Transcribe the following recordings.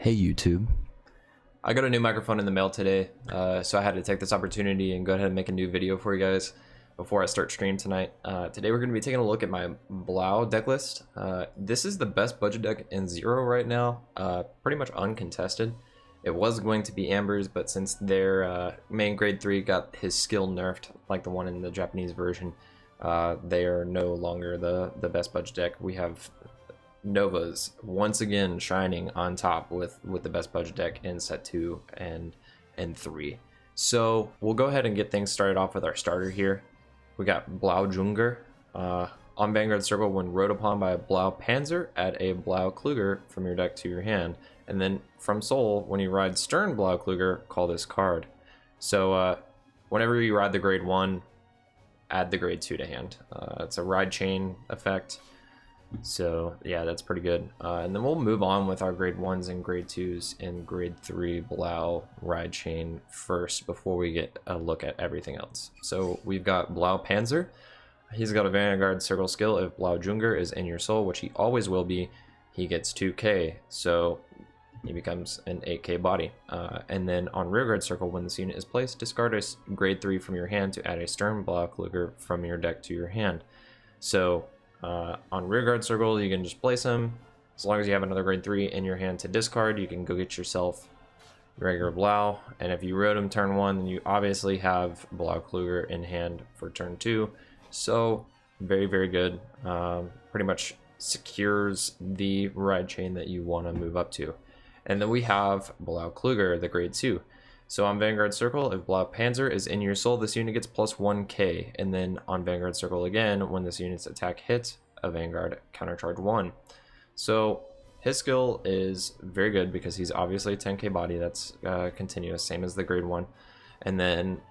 Hey YouTube. I got a new microphone in the mail today, so I had to take this opportunity and go ahead and make a new video for you guys before I start stream tonight. Today we're going to be taking a look at my Blau deck list. This is the best budget deck in Zero right now, pretty much uncontested. It was going to be Amber's, but since their main grade 3 got his skill nerfed, like the one in the Japanese version, they are no longer the best budget deck. We have Nova's once again shining on top with the best budget deck in set 2 and 3. So we'll go ahead and get things started off with our starter here. We got Blaukluger. On Vanguard Circle, when rode upon by a Blaukpanzer, add a Blaukluger from your deck to your hand. And then from Soul, when you ride Stern Blaukluger, call this card. So whenever you ride the grade 1, add the grade 2 to hand. It's a ride chain effect. So yeah, that's pretty good. And then we'll move on with our grade 1s and grade 2s and grade 3 Blau ride chain first before we get a look at everything else. So we've got Blaukpanzer. He's got a Vanguard Circle skill. If Blaukluger is in your soul, which he always will be, he gets 2k, so he becomes an 8k body. And then on Rearguard Circle, when this unit is placed, discard a grade 3 from your hand to add a Stern Blaukluger from your deck to your hand. So on Rearguard Circle, you can just place him. As long as you have another grade 3 in your hand to discard, you can go get yourself regular Blau. And if you rode him turn 1, then you obviously have Blaukluger in hand for turn 2. So very, very good. Pretty much secures the ride chain that you want to move up to. And then we have Blaukluger, the grade 2. So on Vanguard Circle, if Blaukpanzer is in your soul, this unit gets plus 1k. And then on Vanguard Circle again, when this unit's attack hits a Vanguard, countercharge 1. So his skill is very good because he's obviously a 10k body. That's continuous, same as the grade 1. And then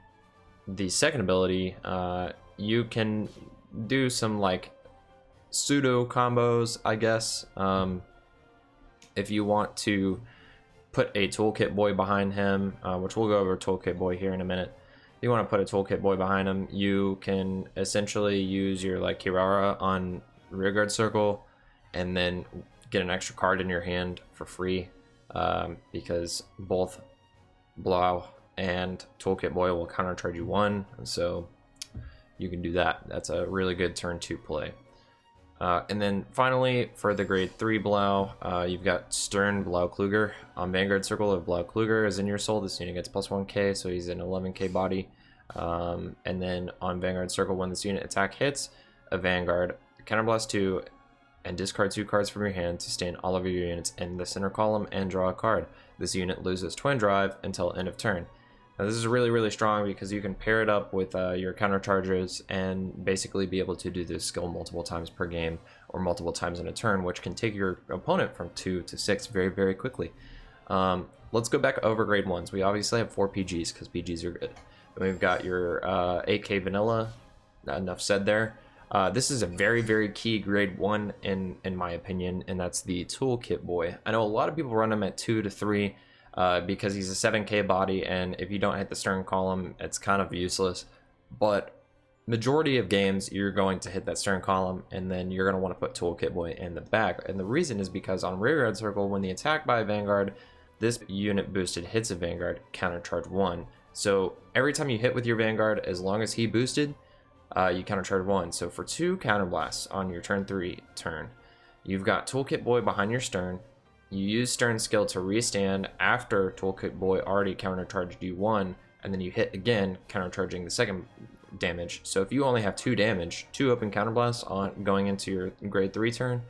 the second ability, you can do some like pseudo combos, I guess. If you want to put a Toolkit Boy behind him, which we'll go over Toolkit Boy here in a minute. If you want to put a Toolkit Boy behind him, you can essentially use your like Kirara on Rearguard Circle and then get an extra card in your hand for free, because both Blau and Toolkit Boy will countercharge you 1, so you can do that. That's a really good turn 2 play. And then finally, for the grade 3 Blau, you've got Stern Blaukluger. On Vanguard Circle, if Blaukluger is in your soul, this unit gets plus 1k, so he's an 11k body. And then on Vanguard Circle, when this unit attack hits a Vanguard, counterblast 2 and discard 2 cards from your hand to stand all of your units in the center column and draw a card. This unit loses Twin Drive until end of turn. Now this is really, really strong because you can pair it up with your counter charges and basically be able to do this skill multiple times per game or multiple times in a turn, which can take your opponent from 2 to 6 very, very quickly. Let's go back over grade 1s. We obviously have 4 PGs because PGs are good. Then we've got your 8k vanilla. Enough said there. This is a very, very key grade 1 in my opinion, and that's the Toolkit Boy. I know a lot of people run him at 2 to 3. Because he's a 7k body, and if you don't hit the stern column, it's kind of useless. But majority of games, you're going to hit that stern column, and then you're going to want to put Toolkit Boy in the back. And the reason is because on Rearguard Circle, when the attack by a Vanguard, this unit boosted hits a Vanguard, countercharge 1. So every time you hit with your Vanguard, as long as he boosted, you countercharge 1. So for 2 counterblasts on your turn 3 turn, you've got Toolkit Boy behind your stern. You use Stern skill to restand after Toolkit Boy already countercharged you 1, and then you hit again, countercharging the second damage. So if you only have 2 damage, 2 open counterblasts on going into your grade 3 turn,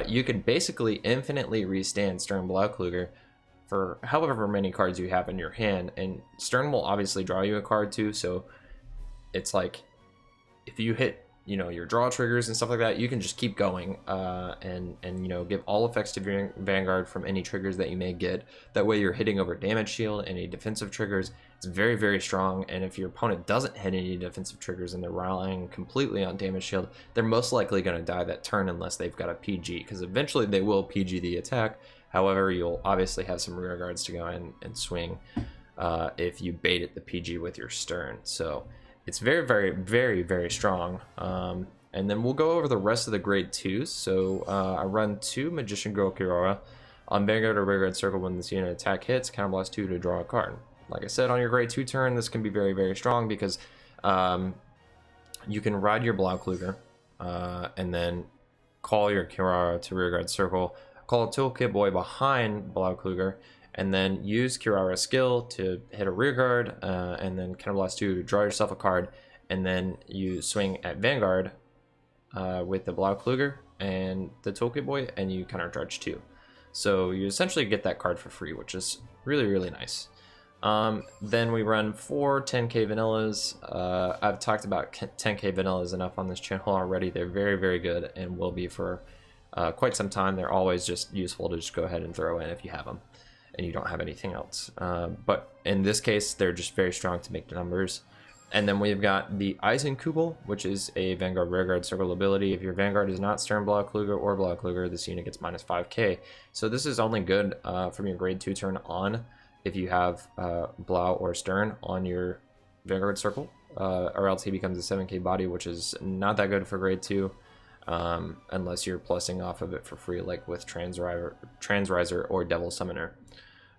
you can basically infinitely restand Stern Blaukluger for however many cards you have in your hand. And Stern will obviously draw you a card too, so it's like if you hit your draw triggers and stuff like that, you can just keep going and give all effects to your Vanguard from any triggers that you may get. That way you're hitting over damage shield, any defensive triggers. It's very, very strong, and if your opponent doesn't hit any defensive triggers and they're relying completely on damage shield, they're most likely going to die that turn unless they've got a PG, because eventually they will PG the attack. However, you'll obviously have some rear guards to go in and swing if you bait at the PG with your Stern. So it's very, very, very, very strong. And then we'll go over the rest of the grade 2s. So I run 2 Magician Girl Kirara. On Vanguard or Vanguard Circle, when this unit attack hits, counterblast 2 to draw a card. Like I said, on your grade 2 turn, this can be very, very strong because you can ride your Blaukluger and then call your Kirara to rearguard circle, call a Toolkit Boy behind Blaukluger, and then use Kirara's skill to hit a rearguard, and then counterblast 2 to draw yourself a card, and then you swing at Vanguard with the Blaukluger and the Toolkit Boy, and you countercharge 2. So you essentially get that card for free, which is really, really nice. Then we run 4 10k vanillas. I've talked about 10k vanillas enough on this channel already. They're very, very good and will be for quite some time. They're always just useful to just go ahead and throw in if you have them and you don't have anything else. But in this case, they're just very strong to make the numbers. And then we've got the Eisenkugel, which is a Vanguard rearguard circle ability. If your Vanguard is not Stern, Blaukluger, or Blaukluger, this unit gets minus 5k. So this is only good from your grade 2 turn on if you have Blau or Stern on your Vanguard circle, or else he becomes a 7k body, which is not that good for grade 2, unless you're plussing off of it for free, like with Transriser or Devil Summoner.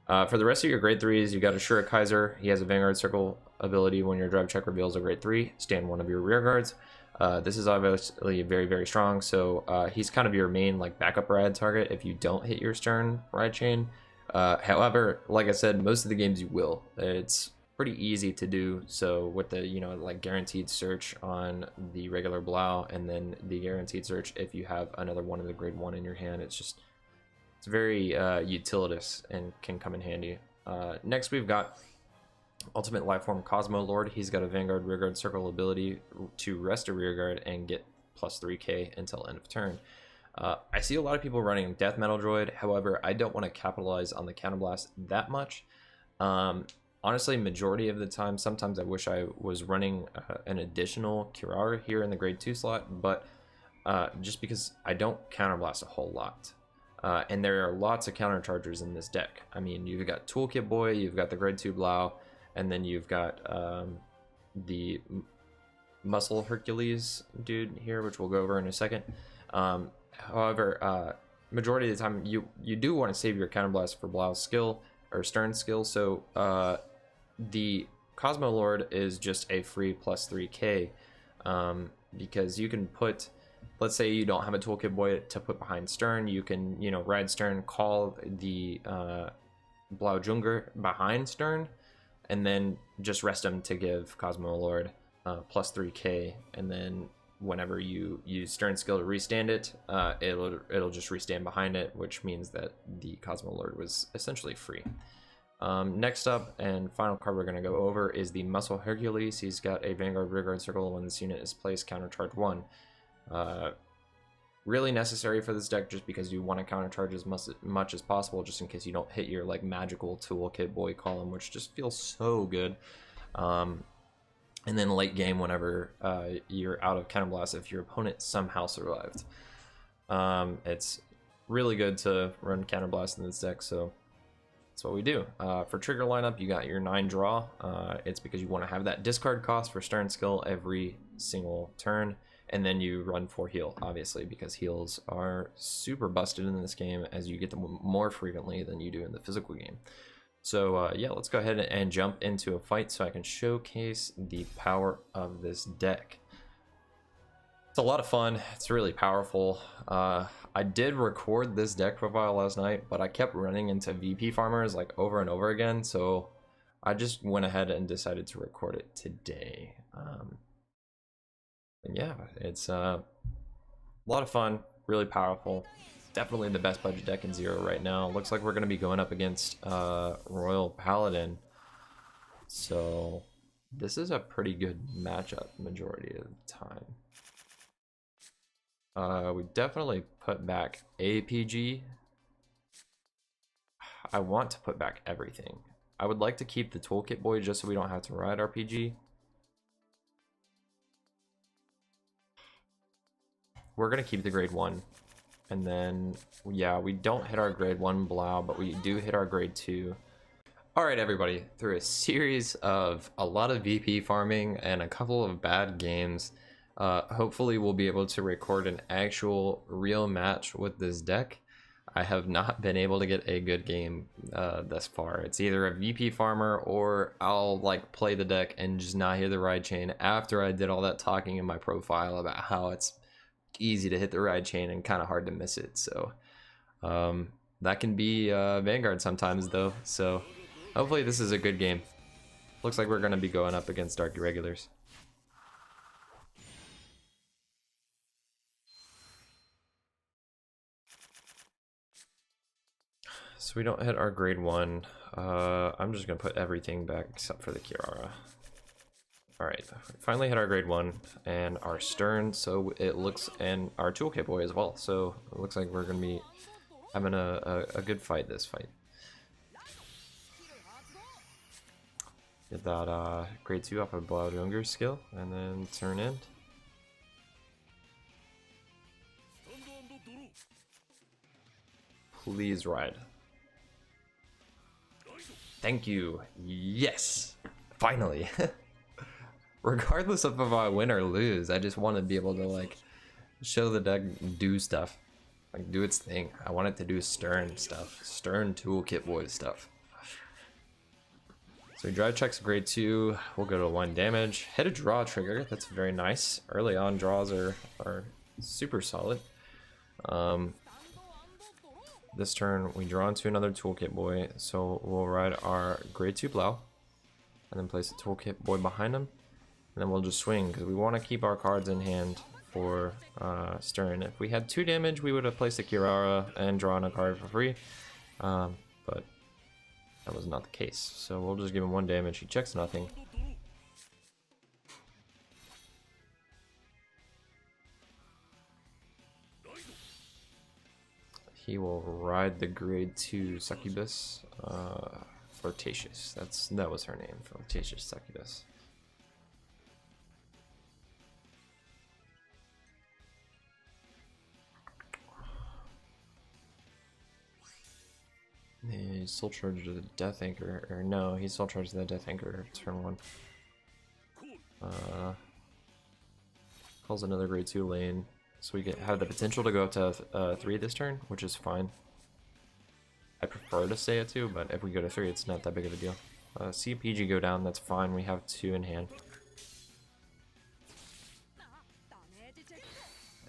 For the rest of your grade 3s, you got Ashura Kaiser. He has a Vanguard circle ability. When your drive check reveals a grade 3, stand one of your rear guards. This is obviously very, very strong, so he's kind of your main like backup ride target if you don't hit your Stern ride chain. However, like I said, most of the games you will. It's pretty easy to do, so with the, you know, like guaranteed search on the regular Blau, and then the guaranteed search if you have another one of the grade 1 in your hand, it's very utilitous and can come in handy. Next we've got Ultimate Lifeform Cosmo Lord. He's got a Vanguard rearguard circle ability to rest a rearguard and get plus 3k until end of turn. I see a lot of people running Death Metal Droid. However, I don't want to capitalize on the counterblast that much. Honestly, majority of the time, sometimes I wish I was running an additional Kirara here in the grade 2 slot, but just because I don't counterblast a whole lot. And there are lots of counterchargers in this deck. I mean, you've got Toolkit Boy, you've got the grade 2 Blau, and then you've got the Muscle Hercules dude here, which we'll go over in a second. However, majority of the time, you do want to save your counterblast for Blau's skill or Stern skill. So the Cosmo Lord is just a free plus 3k because you can put, let's say you don't have a Toolkit Boy to put behind Stern, you can, you know, ride Stern, call the Blaukluger behind Stern, and then just rest him to give Cosmo Lord plus 3k, and then whenever you use Stern skill to restand it, it'll just restand behind it, which means that the Cosmo Lord was essentially free. Next up and final card we're going to go over is the Muscle Hercules. He's got a Vanguard rearguard circle. When this unit is placed, countercharge 1. Really necessary for this deck just because you want to countercharge as much as possible, just in case you don't hit your like magical Toolkit Boy column, which just feels so good. And then late game, whenever you're out of counterblast, if your opponent somehow survived, it's really good to run counterblast in this deck. So that's what we do. For trigger lineup, you got your 9 draw. It's because you want to have that discard cost for Stern skill every single turn. And then you run 4 heal, obviously, because heals are super busted in this game as you get them more frequently than you do in the physical game. So yeah, let's go ahead and jump into a fight so I can showcase the power of this deck. It's a lot of fun. It's really powerful. I did record this deck profile last night, but I kept running into VP farmers like over and over again, so I just went ahead and decided to record it today. And yeah, it's a lot of fun, really powerful. Definitely the best budget deck in Zero right now. Looks like we're going to be going up against Royal Paladin. So this is a pretty good matchup majority of the time. We definitely put back APG. I want to put back everything. I would like to keep the Toolkit Boy just so we don't have to ride RPG. We're going to keep the grade 1. And then, yeah, we don't hit our grade 1 Blau, but we do hit our grade 2. Alright everybody, through a series of a lot of VP farming and a couple of bad games, hopefully we'll be able to record an actual real match with this deck. I have not been able to get a good game thus far. It's either a VP farmer or I'll like play the deck and just not hit the ride chain after I did all that talking in my profile about how it's easy to hit the ride chain and kind of hard to miss it. So that can be Vanguard sometimes though. So hopefully this is a good game. Looks like we're going to be going up against Dark Irregulars. So we don't hit our grade 1. I'm just going to put everything back except for the Kirara. Alright, finally hit our grade 1 and our Stern, so it looks, and our Toolkit Boy as well. So it looks like we're going to be having a good fight this fight. Get that grade 2 off of Blaukluger skill, and then turn in. Please ride. Thank you. Yes! Finally! Regardless of if I win or lose, I just want to be able to like show the deck do stuff. Like do its thing. I want it to do Stern stuff. Stern Toolkit Boy stuff. So he drive checks grade 2, we'll go to 1 damage. Hit a draw trigger, that's very nice. Early on draws are super solid. This turn we draw into another Toolkit Boy, so we'll ride our grade 2 Blau, and then place the Toolkit Boy behind him, and then we'll just swing, because we want to keep our cards in hand for Stern. If we had 2 damage, we would have placed the Kirara and drawn a card for free, but that was not the case, so we'll just give him 1 damage. He checks nothing. He will ride the grade 2 Succubus. Flirtatious. That was her name. Flirtatious Succubus. He's soul charged to the Death Anchor, or no, he's soul charged to the Death Anchor turn 1. Calls another grade 2 lane, so we have the potential to go up to 3 this turn, which is fine. I prefer to stay at 2, but if we go to 3, it's not that big of a deal. See a PG go down, that's fine, we have 2 in hand.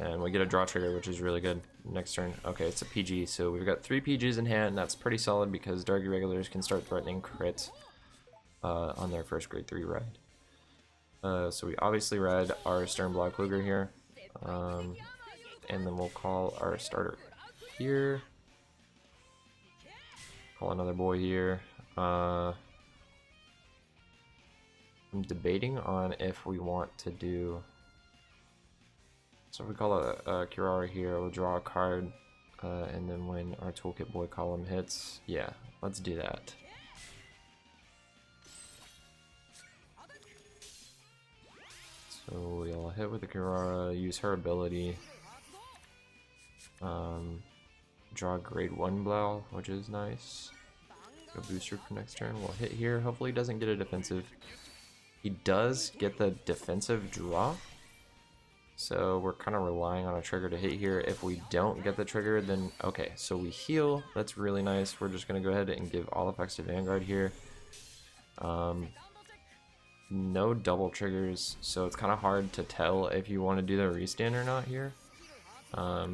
And we get a draw trigger, which is really good next turn. Okay, it's a PG, so we've got 3 PGs in hand, and that's pretty solid because Dark Irregulars can start threatening crit on their first grade 3 ride. So we obviously ride our Stern Blaukluger here, and then we'll call our starter here. Call another boy here. I'm debating on if we want to do... So if we call a Kirara here, we'll draw a card, and then when our Toolkit Boy column hits, yeah, let's do that. So we'll hit with the Kirara, use her ability, draw a grade 1 Blau, which is nice. Go booster for next turn. We'll hit here, hopefully he doesn't get a defensive. He does get the defensive draw. So we're kind of relying on a trigger to hit here. If we don't get the trigger, then okay, so we heal. That's really nice. We're just going to go ahead and give all effects to Vanguard here. No double triggers, so it's kind of hard to tell if you want to do the restand or not here. I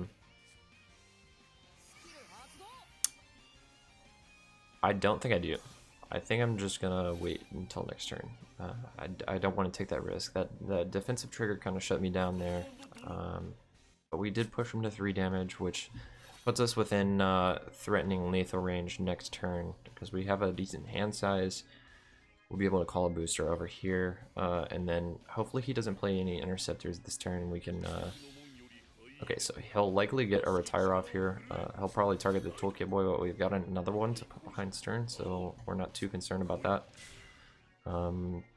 don't think I do. I think I'm just gonna wait until next turn. I don't want to take that risk. That defensive trigger kind of shut me down there. But we did push him to 3 damage, which puts us within threatening lethal range next turn because we have a decent hand size. We'll be able to call a booster over here, and then hopefully he doesn't play any interceptors this turn. We can. Okay, so he'll likely get a retire off here. He'll probably target the Toolkit Boy, but we've got another one to put behind Stern, so we're not too concerned about that.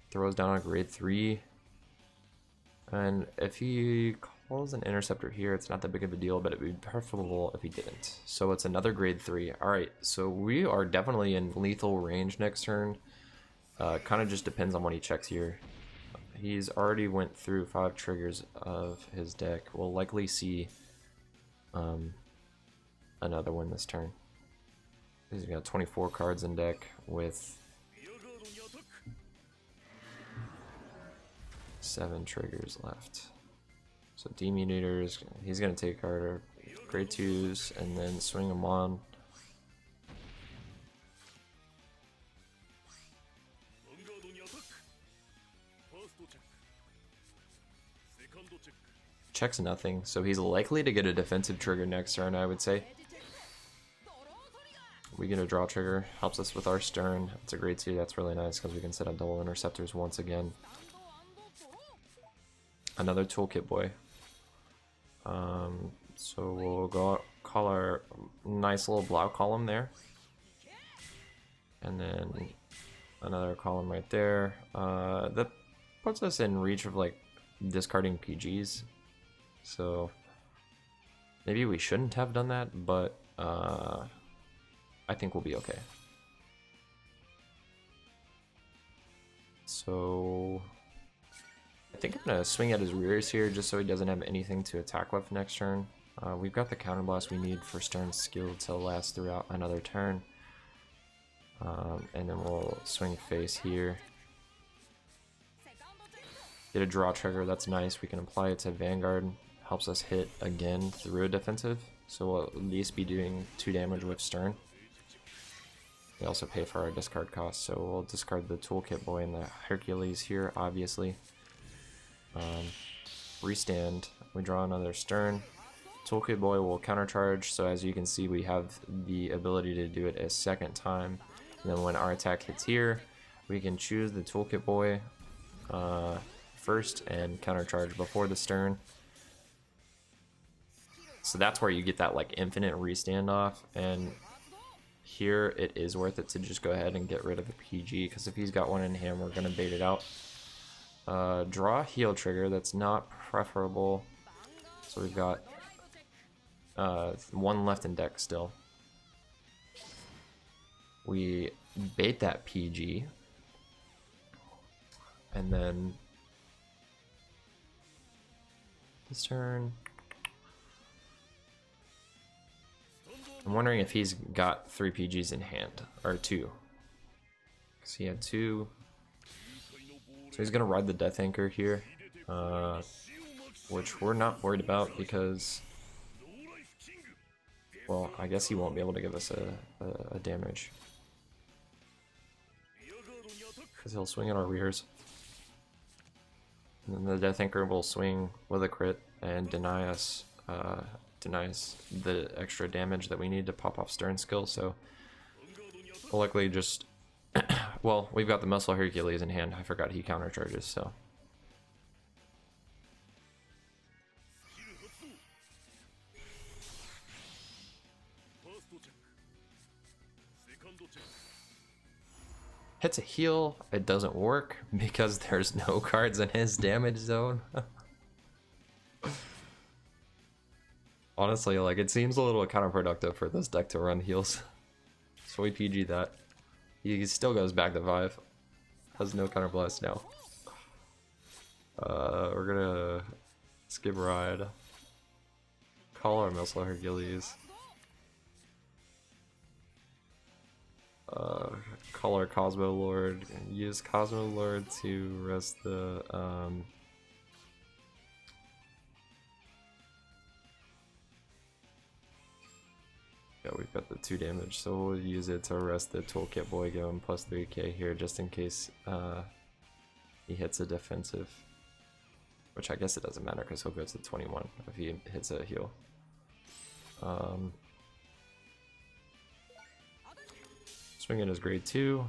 Throws down a grade 3. And if he calls an interceptor here, it's not that big of a deal, but it would be preferable if he didn't. So it's another grade 3. Alright, so we are definitely in lethal range next turn. Kind of just depends on what he checks here. He's already went through 5 triggers of his deck. We'll likely see another one this turn. He's got 24 cards in deck with 7 triggers left. So Demon Eaters, he's gonna take our grade 2s and then swing them on. Checks nothing, so he's likely to get a defensive trigger next turn, I would say. We get a draw trigger, helps us with our stern. It's a grade 2, that's really nice because we can set up double interceptors once again. Another toolkit boy. So we'll go call our nice little Blau column there. And then another column right there. That puts us in reach of like discarding PGs. So maybe we shouldn't have done that, but I think we'll be okay. So I think I'm gonna swing at his rears here just so he doesn't have anything to attack with next turn. We've got the counterblast we need for Stern's skill to last throughout another turn. And then we'll swing face here. Get a draw trigger, that's nice. We can apply it to Vanguard. Helps us hit again through a defensive. So we'll at least be doing 2 damage with Stern. We also pay for our discard cost, so we'll discard the Toolkit Boy and the Hercules here, obviously. Restand, we draw another Stern. Toolkit Boy will countercharge, so as you can see we have the ability to do it a second time. And then when our attack hits here, we can choose the Toolkit Boy first and countercharge before the Stern. So that's where you get that like infinite restand off, and here it is worth it to just go ahead and get rid of the PG, because if he's got one in hand, we're gonna bait it out. Draw heal trigger, that's not preferable. So we've got 1 left in deck still. We bait that PG, and then this turn I'm wondering if he's got 3 PGs in hand, or 2. Because he had 2. So he's going to ride the Death Anchor here, which we're not worried about because, well, I guess he won't be able to give us a damage. Because he'll swing at our rears. And then the Death Anchor will swing with a crit and deny us the extra damage that we need to pop off Stern skill, so we'll likely just well, we've got the Muscle Hercules in hand. I forgot he countercharges, so hits a heal. It doesn't work because there's no cards in his damage zone. Honestly, like, it seems a little counterproductive for this deck to run heals. So we PG that. He still goes back to 5. Has no counterblast now. We're gonna skip ride. Call our Missile Hercules. Call our Cosmo Lord. Use Cosmo Lord to rest the yeah, we've got the 2 damage, so we'll use it to arrest the Toolkit Boy, give him plus 3k here just in case he hits a defensive. Which I guess it doesn't matter because he'll go to 21 if he hits a heal. Swinging is grade 2.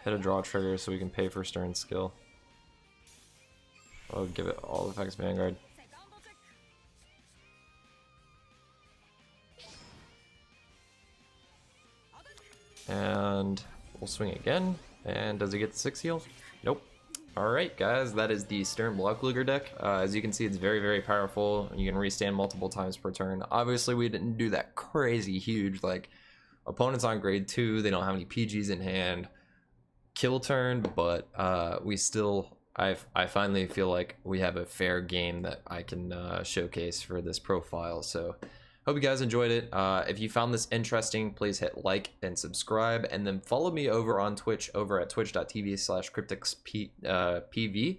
Hit a draw trigger so we can pay for Stern skill. I'll give it all effects Vanguard. And we'll swing again. And does he get the 6 heal? Nope. Alright guys, that is the Stern Blaukluger deck. As you can see, it's very, very powerful. You can restand multiple times per turn. Obviously, we didn't do that crazy huge, like, opponents on grade 2, they don't have any PGs in hand. Kill turn, but we still I finally feel like we have a fair game that I can showcase for this profile. So hope you guys enjoyed it. If you found this interesting, please hit like and subscribe, and then follow me over on Twitch over at twitch.tv/cryptixpv.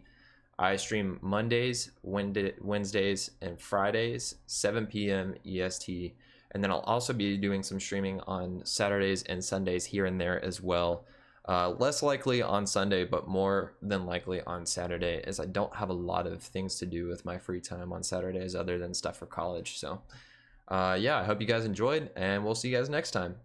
I stream Mondays, Wednesdays, and Fridays, 7 p.m. EST. And then I'll also be doing some streaming on Saturdays and Sundays here and there as well. Less likely on Sunday, but more than likely on Saturday, as I don't have a lot of things to do with my free time on Saturdays other than stuff for college. So yeah, I hope you guys enjoyed, and we'll see you guys next time.